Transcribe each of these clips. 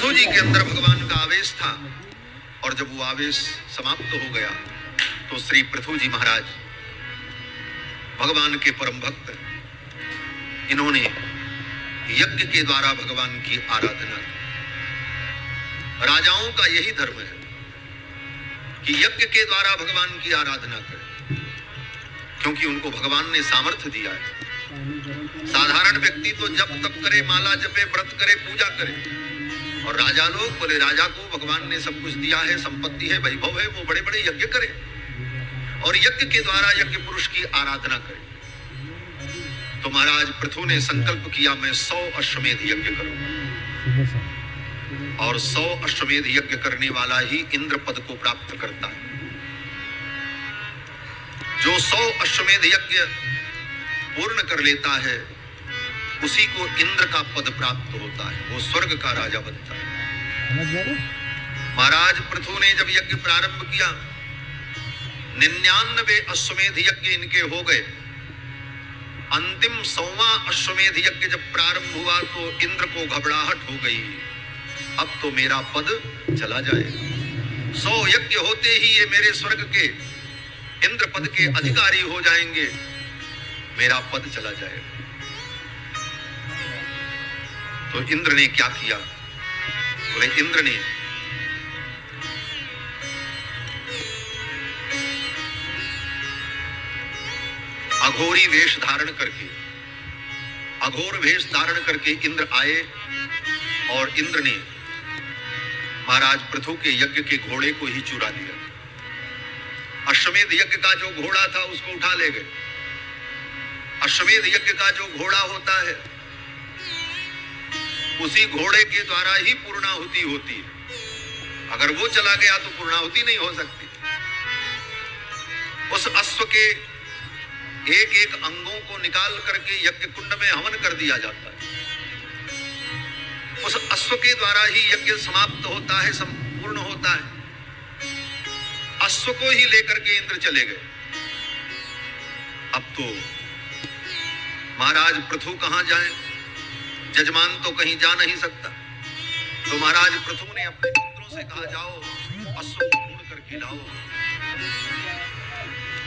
पृथु जी के अंदर भगवान का आवेश था, और जब वो आवेश समाप्त हो गया तो श्री पृथु जी महाराज भगवान के परम भक्त, इन्होंने यज्ञ के द्वारा भगवान की आराधना की। राजाओं का यही धर्म है कि यज्ञ के द्वारा भगवान की आराधना करें, क्योंकि उनको भगवान ने सामर्थ्य दिया है। साधारण व्यक्ति तो जप तप करे, माला जपे, व्रत करे, पूजा करे, और राजा लोग बोले राजा को भगवान ने सब कुछ दिया है, संपत्ति है, वैभव है, वो बड़े बड़े यज्ञ करे और यज्ञ के द्वारा यज्ञ पुरुष की आराधना करे। तो महाराज पृथु ने संकल्प किया, मैं 100 अश्वमेध यज्ञ करूंगा, और 100 अश्वमेध यज्ञ करने वाला ही इंद्र पद को प्राप्त करता है। जो 100 अश्वमेध यज्ञ पूर्ण कर लेता है उसी को इंद्र का पद प्राप्त होता है, वो स्वर्ग का राजा बनता है। महाराज पृथु ने जब यज्ञ प्रारंभ किया, 99 अश्वमेध यज्ञ इनके हो गए। अंतिम 100वां अश्वमेध यज्ञ जब प्रारंभ हुआ तो इंद्र को घबराहट हो गई, अब तो मेरा पद चला जाए। 100 यज्ञ होते ही ये मेरे स्वर्ग के इंद्र पद के अधिकारी हो जाएंगे, मेरा पद चला जाएगा। तो इंद्र ने क्या किया? बोले इंद्र ने अघोरी वेश धारण करके, अघोर वेश धारण करके इंद्र आए, और इंद्र ने महाराज पृथु के यज्ञ के घोड़े को ही चुरा लिया। अश्वमेध यज्ञ का जो घोड़ा था उसको उठा ले गए। अश्वमेध यज्ञ का जो घोड़ा होता है उसी घोड़े के द्वारा ही पूर्णाहुति होती है, अगर वो चला गया तो पूर्णाहुति नहीं हो सकती। उस अश्व के एक एक अंगों को निकाल करके यज्ञ कुंड में हवन कर दिया जाता है। उस अश्व के द्वारा ही यज्ञ समाप्त होता है, संपूर्ण होता है। अश्व को ही लेकर के इंद्र चले गए। अब तो महाराज पृथु कहां जाएं? जजमान तो कहीं जा नहीं सकता। तो महाराज पृथु ने अपने पुत्रों से कहा, जाओ अश्व को ढूंढ करके लाओ।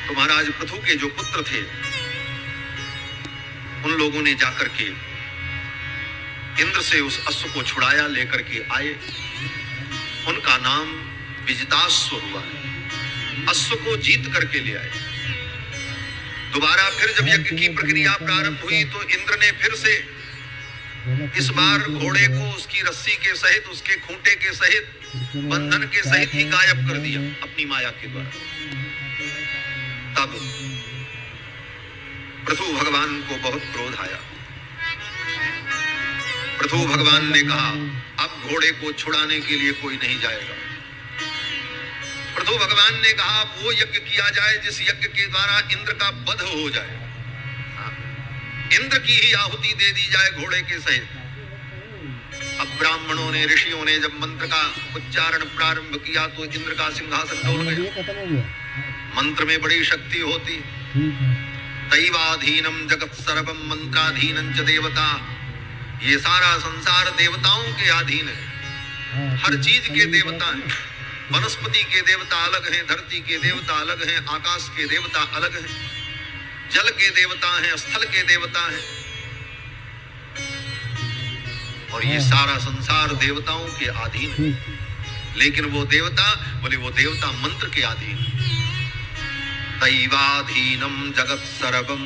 तो महाराज पृथु के जो पुत्र थे उन लोगों ने जाकर के इंद्र से उस अश्व को छुड़ाया, लेकर के आए। उनका नाम विजिताश्व हुआ है। अश्व को जीत करके ले आए। दोबारा फिर जब यज्ञ की प्रक्रिया प्रारंभ हुई तो इंद्र ने फिर से इस बार घोड़े को उसकी रस्सी के सहित, उसके खूंटे के सहित, बंधन के सहित ही गायब कर दिया अपनी माया के द्वारा। तब पृथु भगवान को बहुत क्रोध आया। पृथु भगवान ने कहा, अब घोड़े को छुड़ाने के लिए कोई नहीं जाएगा। पृथु भगवान ने कहा, वो यज्ञ किया जाए जिस यज्ञ के द्वारा इंद्र का वध हो जाए। इंद्र की ही आहुति दे दी जाए घोड़े के सहित। अब ब्राह्मणों ने, ऋषियों ने जब मंत्र का उच्चारण प्रारंभ किया तो इंद्र का सिंहासन डोल गया। मंत्र में बड़ी शक्ति होती। दैवाधीनम जगत सर्वम मंत्राधीनं च देवता। ये सारा संसार देवताओं के अधीन है। हर चीज के देवता हैं। वनस्पति के देवता अलग हैं, धरती के देवता अलग हैं, आकाश के देवता अलग हैं, जल के देवता हैं, स्थल के देवता हैं, और ये सारा संसार देवताओं के अधीन है। लेकिन वो देवता, बोले वो देवता मंत्र के अधीन। दैवाधीनम जगत सर्वम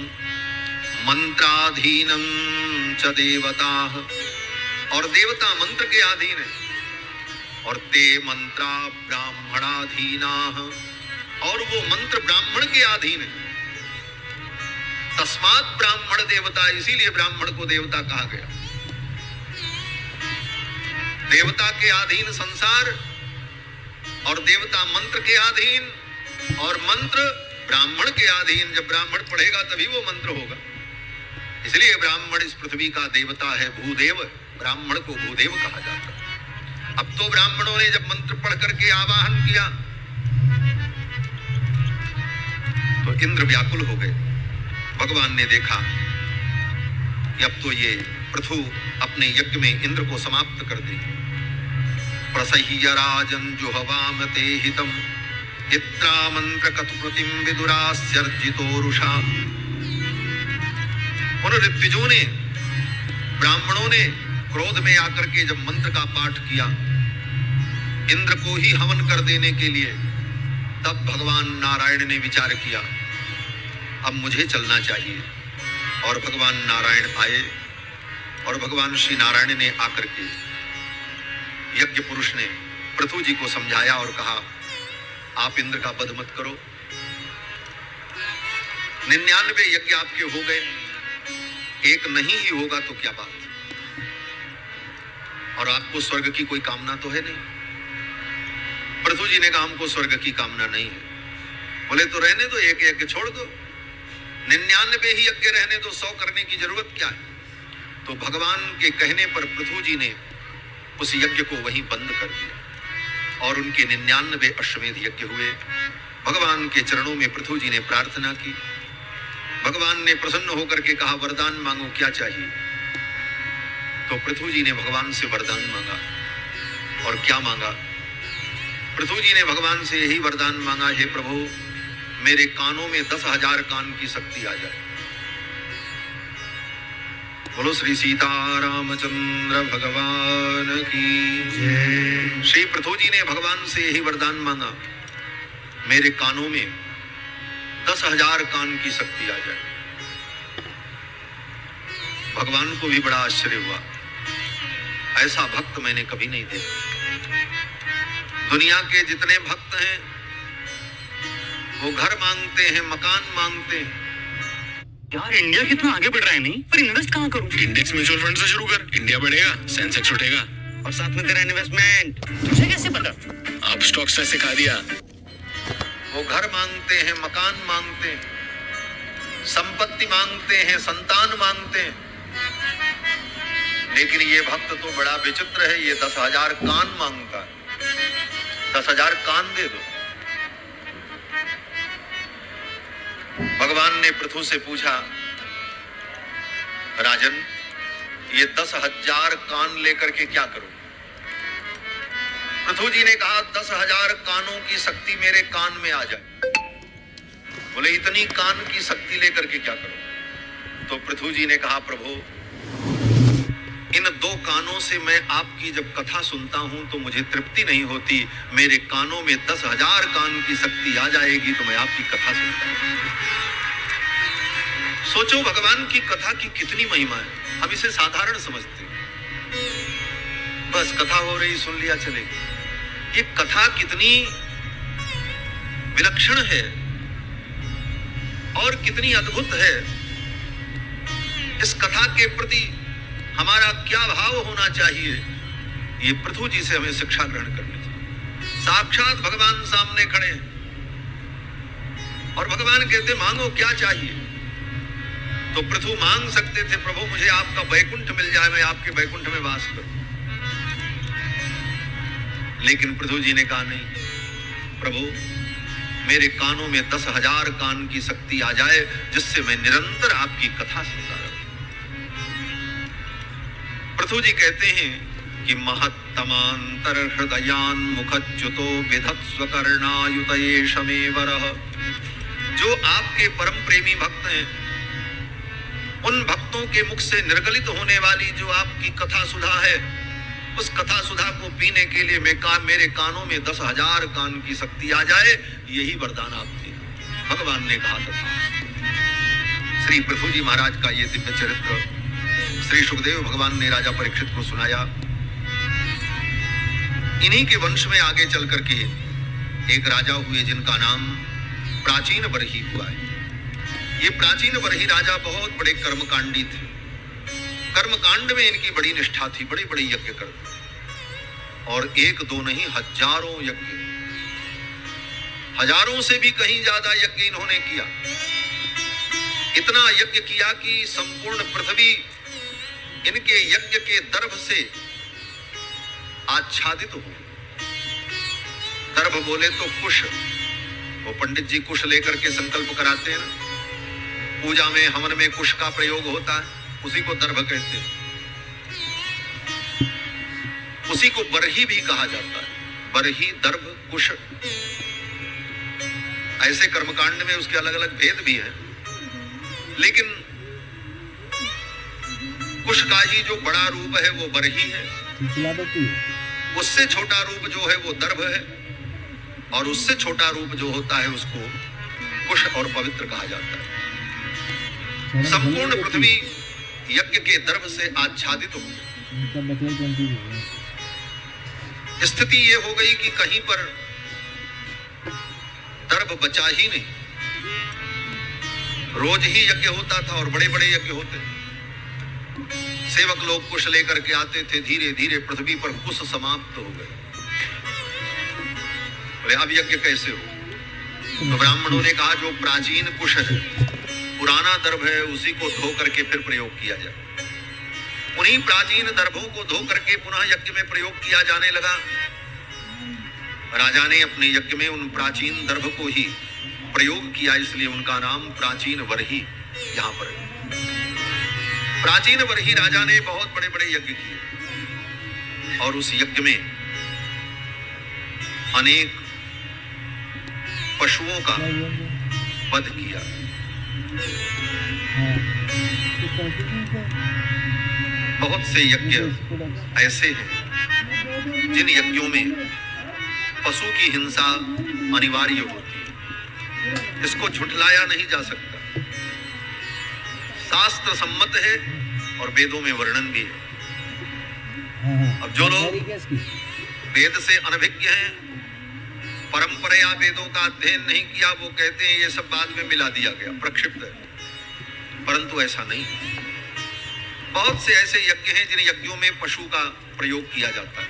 मंत्राधीनम च देवता। और देवता मंत्र के अधीन है। और ते मंत्रा ब्राह्मणाधीना। और वो मंत्र ब्राह्मण के अधीन है। तस्मात् ब्राह्मण देवता, इसीलिए ब्राह्मण को देवता कहा गया। देवता के अधीन संसार, और देवता मंत्र के अधीन, और मंत्र ब्राह्मण के अधीन। जब ब्राह्मण पढ़ेगा तभी वो मंत्र होगा। इसलिए ब्राह्मण इस पृथ्वी का देवता है, भूदेव। ब्राह्मण को भूदेव कहा जाता है। अब तो ब्राह्मणों ने जब मंत्र पढ़ करके आवाहन किया तो इंद्र व्याकुल हो गए। भगवान ने देखा कि अब तो ये पृथु अपने यज्ञ में इंद्र को समाप्त कर देंगे। प्रसह्य राजन जुहवाम ते हितम इत्रा मंत्र कथुप्रतिम विदुरास्यर्जितोरुषा। उन ऋत्विजों ने, ब्राह्मणों ने क्रोध में आकर के जब मंत्र का पाठ किया इंद्र को ही हवन कर देने के लिए, तब भगवान नारायण ने विचार किया अब मुझे चलना चाहिए। और भगवान नारायण आए और भगवान श्री नारायण ने आकर के यज्ञ पुरुष ने पृथु जी को समझाया और कहा आप इंद्र का वध मत करो, 99 यज्ञ आपके हो गए, एक नहीं ही होगा तो क्या बात, और आपको स्वर्ग की कोई कामना तो है नहीं। पृथु जी ने कहा हमको स्वर्ग की कामना नहीं है। बोले तो रहने दो, एक यज्ञ छोड़ दो, 99 ही यज्ञ रहने दो, 100 करने की जरूरत क्या है। तो भगवान के कहने पर पृथु जी ने उस यज्ञ को वहीं बंद कर दिया और उनके 99 अश्वमेध यज्ञ हुए। भगवान के चरणों में पृथु जी ने प्रार्थना की। भगवान ने प्रसन्न होकर के कहा वरदान मांगो, क्या चाहिए। तो पृथु जी ने भगवान से वरदान मांगा। और क्या मांगा? पृथु जी ने भगवान से यही वरदान मांगा, हे प्रभु मेरे कानों में 10,000 कान की शक्ति आ जाए। बोलो श्री सीतारामचंद्र भगवान की जय। श्री पृथु जी ने भगवान से यही वरदान मांगा, मेरे कानों में 10,000 कान की शक्ति आ जाए। भगवान को भी बड़ा आश्चर्य हुआ, ऐसा भक्त मैंने कभी नहीं देखा। दुनिया के जितने भक्त हैं वो घर मांगते हैं, मकान मांगते हैं। यार इंडिया कितना आगे बढ़ रहा है नहीं, पर इन्वेस्ट कहाँ करूं? इंडेक्स म्यूचुअल फंड से शुरू कर, इंडिया बढ़ेगा, सेंसेक्स उठेगा और साथ में तेरा इन्वेस्टमेंट। तुझे कैसे पता? आप स्टॉक्स से सिखा दिया। वो घर मांगते हैं, मकान मांगते हैं, संपत्ति मांगते हैं, संतान मांगते हैं, लेकिन ये भक्त तो बड़ा विचित्र है, ये 10,000 कान मांगता है। 10,000 कान दे दो। भगवान ने पृथु से पूछा, राजन ये 10,000 कान लेकर के क्या करूं? पृथु जी ने कहा 10,000 कानों की शक्ति मेरे कान में आ जाए। बोले इतनी कान की शक्ति लेकर के क्या करूं? तो पृथु जी ने कहा प्रभु इन 2 कानों से मैं आपकी जब कथा सुनता हूं तो मुझे तृप्ति नहीं होती, मेरे कानों में 10,000 कान की शक्ति आ जाएगी तो मैं आपकी कथा सुनता हूं। सोचो भगवान की कथा की कितनी महिमा है। हम इसे साधारण समझते हैं, बस कथा हो रही सुन लिया चलेगी। ये कथा कितनी विलक्षण है और कितनी अद्भुत है। इस कथा के प्रति हमारा क्या भाव होना चाहिए, ये पृथु जी से हमें शिक्षा ग्रहण करनी चाहिए। साक्षात भगवान सामने खड़े हैं और भगवान कहते मांगो क्या चाहिए। तो पृथु मांग सकते थे प्रभु मुझे आपका वैकुंठ मिल जाए, मैं आपके वैकुंठ में वास करूं। लेकिन पृथु जी ने कहा नहीं प्रभु मेरे कानों में 10,000 कान की शक्ति आ जाए जिससे मैं निरंतर आपकी कथा सुनता रहूं। पृथु जी कहते हैं कि महत्तमांतर हृदयान मुखच्युतो विधत्स्व कर्णायुतये शमेवरः। जो आपके परम प्रेमी भक्त हैं उन भक्तों के मुख से निर्गलित होने वाली जो आपकी कथा सुधा है, उस कथा सुधा को पीने के लिए मेरे कानों में 10,000 कान की शक्ति आ जाए, यही वरदान आप थे। भगवान ने कहा था। श्री पृथु जी महाराज का ये दिव्य चरित्र श्री सुखदेव भगवान ने राजा परीक्षित को सुनाया। इन्हीं के वंश में आगे चल करके एक राजा हुए जिनका नाम प्राचीन बरही हुआ है। ये प्राचीन बरही राजा बहुत बड़े कर्मकांडी थे। कर्मकांड में इनकी बड़ी निष्ठा थी, बड़े बड़े यज्ञ करते और 1-2 नहीं हजारों यज्ञ, हजारों से भी कहीं ज्यादा यज्ञ इन्होंने किया। इतना यज्ञ किया कि संपूर्ण पृथ्वी इनके यज्ञ के दर्भ से आच्छादित हो। दर्भ बोले तो कुश, वो पंडित जी कुश लेकर के संकल्प कराते हैं ना, पूजा में हवन में कुश का प्रयोग होता है, उसी को दर्भ कहते हैं। उसी को बरही भी कहा जाता है। बरही, दर्भ, कुश, ऐसे कर्मकांड में उसके अलग अलग भेद भी हैं, लेकिन कुश का ही जो बड़ा रूप है वो बरही है, उससे छोटा रूप जो है वो दर्भ है, और उससे छोटा रूप जो होता है उसको कुश और पवित्र कहा जाता है। संपूर्ण पृथ्वी यज्ञ के दर्भ से आच्छादित हो गई। स्थिति ये हो गई कि कहीं पर दर्भ बचा ही नहीं। रोज ही यज्ञ होता था और बड़े बड़े यज्ञ होते। सेवक लोग कुश लेकर के आते थे। धीरे धीरे पृथ्वी पर कुश समाप्त हो गए। बोले अब यज्ञ कैसे हो? तो ब्राह्मणों ने कहा जो प्राचीन कुश है, पुराना दर्भ है, उसी को धो करके फिर प्रयोग किया जाए। उन्हीं प्राचीन दर्भों को धो करके पुनः यज्ञ में प्रयोग किया जाने लगा। राजा ने अपने यज्ञ में उन प्राचीन दर्भ को ही प्रयोग किया, इसलिए उनका नाम प्राचीन वरही यहाँ पर है। प्राचीन वरही राजा ने बहुत बड़े बड़े यज्ञ किए और उस यज्ञ में अनेक पशुओं का वध किया। बहुत से यज्ञ ऐसे हैं जिन यज्ञों में पशु की हिंसा अनिवार्य होती है। इसको झुठलाया नहीं जा सकता। शास्त्र सम्मत है और वेदों में वर्णन भी है। अब जो लोग वेद से अनभिज्ञ हैं, परंपरा वेदों का अध्ययन नहीं किया, वो कहते हैं ये सब बाद में मिला दिया गया, प्रक्षिप्त है। परंतु ऐसा नहीं। बहुत से ऐसे यज्ञ हैं जिन यज्ञों में पशु का प्रयोग किया जाता है।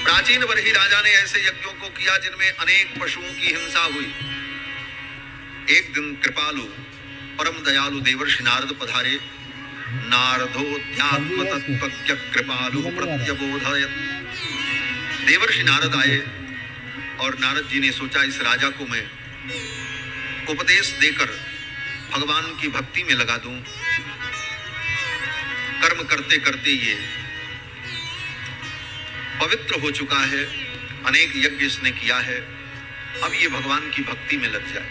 प्राचीन वरही राजा ने ऐसे यज्ञों को किया जिनमें अनेक पशुओं की हिंसा हुई। एक दिन कृपालु परम दयालु देवर्षि नारद पधारे। नारदोऽध्यात्म तत्त्वज्ञ कृपालु प्रत्यबोधयत्। देवर्षि नारद आए और नारद जी ने सोचा इस राजा को मैं उपदेश देकर भगवान की भक्ति में लगा दूं। कर्म करते करते ये पवित्र हो चुका है, अनेक यज्ञ इसने किया है, अब ये भगवान की भक्ति में लग जाए।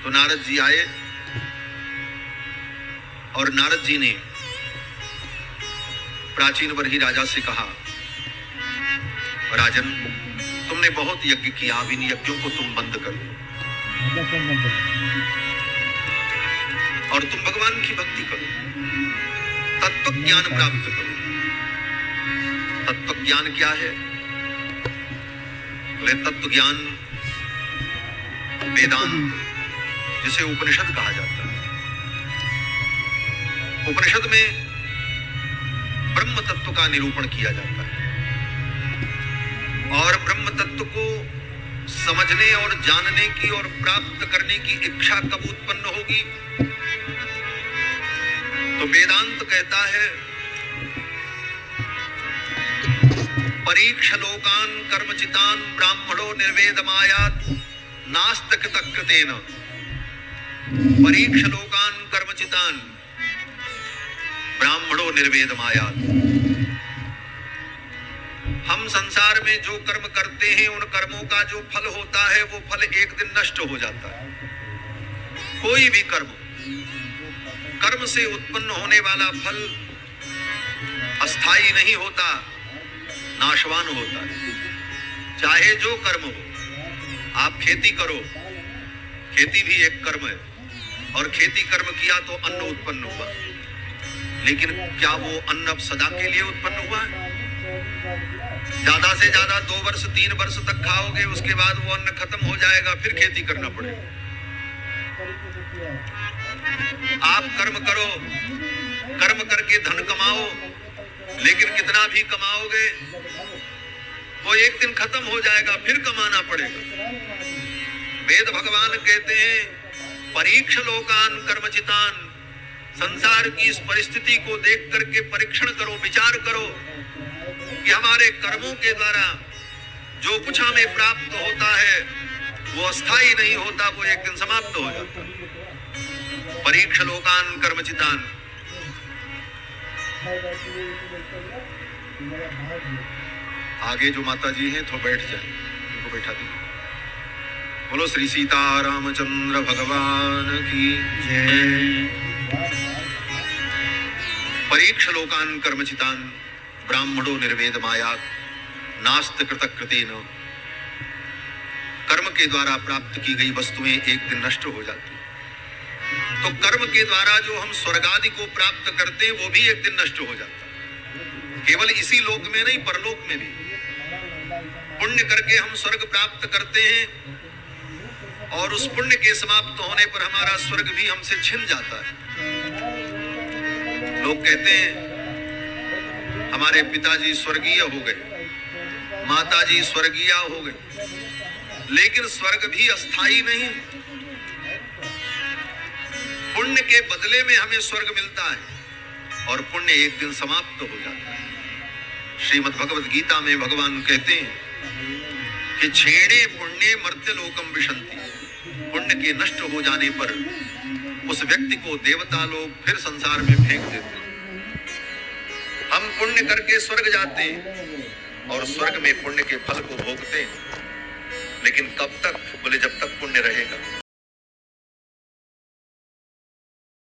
तो नारद जी आए और नारद जी ने प्राचीन वरही राजा से कहा, राजन तुमने बहुत यज्ञ किया, अब इन यज्ञों को तुम बंद करो और तुम भगवान की भक्ति करो, तत्व ज्ञान प्राप्त करो। तत्व ज्ञान क्या है? बोले तत्व ज्ञान वेदांत, जिसे उपनिषद कहा जाता है। उपनिषद में ब्रह्म तत्व का निरूपण किया जाता है और ब्रह्म तत्व को समझने और जानने की और प्राप्त करने की इच्छा कब उत्पन्न होगी? तो वेदांत कहता है परीक्ष लोकान कर्मचितान ब्राह्मणो निर्वेदमायात नास्तकृतकृतेन। परीक्ष लोकान कर्मचितान ब्राह्मणो निर्वेदमायात। हम संसार में जो कर्म करते हैं उन कर्मों का जो फल होता है वो फल एक दिन नष्ट हो जाता है। कोई भी कर्म से उत्पन्न होने वाला फल अस्थाई नहीं होता, नाशवान होता है। चाहे जो कर्म हो, आप खेती करो, खेती भी एक कर्म है और खेती कर्म किया तो अन्न उत्पन्न हुआ, लेकिन क्या वो अन्न अब सदा के लिए उत्पन्न हुआ है? ज्यादा से ज्यादा 2 वर्ष 3 वर्ष तक खाओगे, उसके बाद वो अन्न खत्म हो जाएगा, फिर खेती करना पड़ेगा। आप कर्म करो, कर्म करके धन कमाओ, लेकिन कितना भी कमाओगे वो एक दिन खत्म हो जाएगा, फिर कमाना पड़ेगा। वेद भगवान कहते हैं परीक्ष लोकान कर्मचितान। संसार की इस परिस्थिति को देख करके परीक्षण करो, विचार करो कि हमारे कर्मों के द्वारा जो कुछ हमें प्राप्त होता है वो अस्थाई नहीं होता, वो एक दिन समाप्त हो जाता है। परीक्ष लोकान कर्मचितान। आगे जो माता जी हैं तो बैठ जाए, उनको बैठा दीजिए। बोलो श्री सीता रामचंद्र भगवान की जय। परीक्ष लोकान कर्मचितान ब्राह्मणो निर्वेद माया नास्त कृतकृतेन। कर्म के द्वारा प्राप्त की गई वस्तुएं एक दिन नष्ट हो जाती हैं, तो कर्म के द्वारा जो हम स्वर्ग आदि को प्राप्त करते हैं वो भी एक दिन नष्ट हो जाता है। केवल इसी लोक में नहीं, परलोक में भी पुण्य करके हम स्वर्ग प्राप्त करते हैं, और उस पुण्य के समाप्त होने पर हमारा स्वर्ग भी हमसे छिन जाता है। लोग कहते हैं हमारे पिताजी स्वर्गीय हो गए, माताजी स्वर्गीय हो गए, लेकिन स्वर्ग भी अस्थाई नहीं। पुण्य के बदले में हमें स्वर्ग मिलता है और पुण्य एक दिन समाप्त हो जाता है। श्रीमद् भगवद गीता में भगवान कहते हैं कि छेड़े पुण्य मर्त्य लोकम विशंति। पुण्य के नष्ट हो जाने पर उस व्यक्ति को देवता लोग फिर संसार में फेंक देते हैं। हम पुण्य करके स्वर्ग जाते हैं और स्वर्ग में पुण्य के फल को भोगते हैं, लेकिन कब तक? बोले जब तक पुण्य रहेगा।